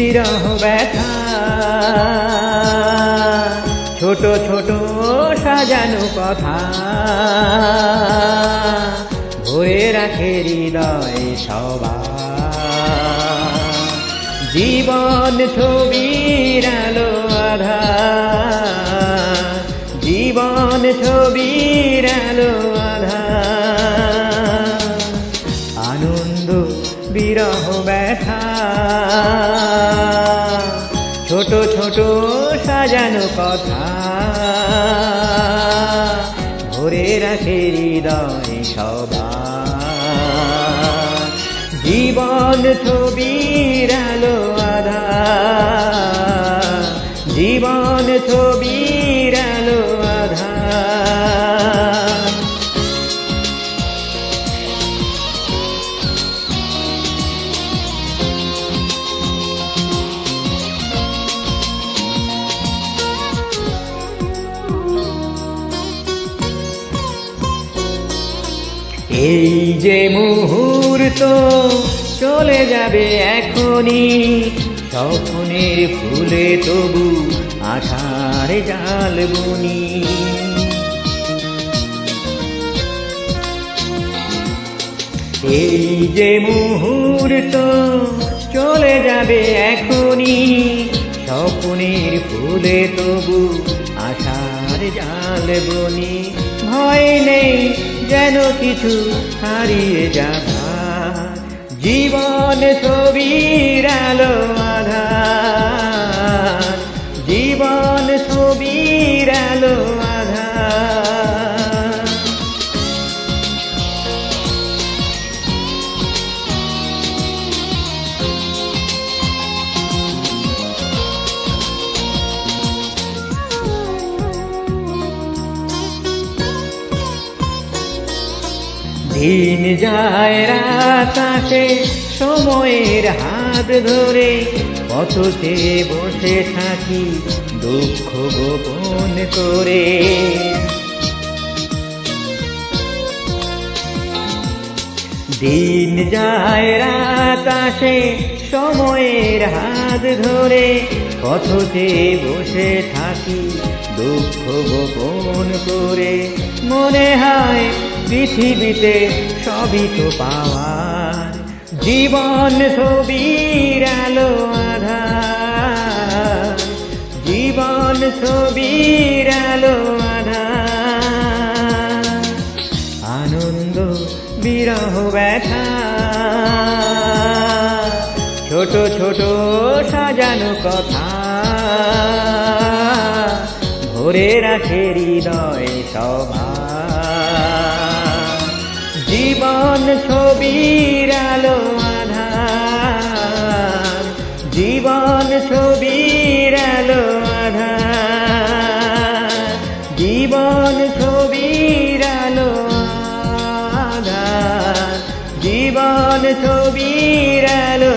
বিরহ ব্যথা ছোট ছোট সাজানো কথা ভরে রাখে হৃদয় সবার জীবন ছবির আলো আধার জীবন ছবির আলো আধার আনন্দ বিরহ ব্যথা ছোট ছোট সাজানো কথা ভরে রাখে হৃদয় সবার জীবন ছবির আলো আধার জীবন ছবির আলো আধার এই যে মুহূর্ত চলে যাবে এখনই স্বপ্নের ফুলে তবু আশার জাল বুনি এই যে মুহূর্ত চলে যাবে এখনই স্বপ্নের ফুলে তবু আশার জাল বুনি ভয় নেই যেন কিছু হারিয়ে যাবার জীবন ছবির আলো আধার জীবন ছবির আলো আধার দিন যায় রাত আসে সময়ের হাত ধরে কত চেয়ে বসে থাকি দুঃখ গোপন করে দিন যায় রাত আসে সময়ের হাত ধরে কত চেয়ে বসে থাকি দুঃখ গোপন করে মনে হয় পৃথিবীতে সবই তো পাওয়ার জীবন ছবির আলো আধার জীবন ছবির আলো আধার আনন্দ বিরহ ব্যথা ছোট ছোট সাজানো কথা ভরে রাখে হৃদয় সবার জীবন ছবির আলো আধার জীবন ছবির আলো আধার জীবন ছবির আলো আধার জীবন ছবির আলো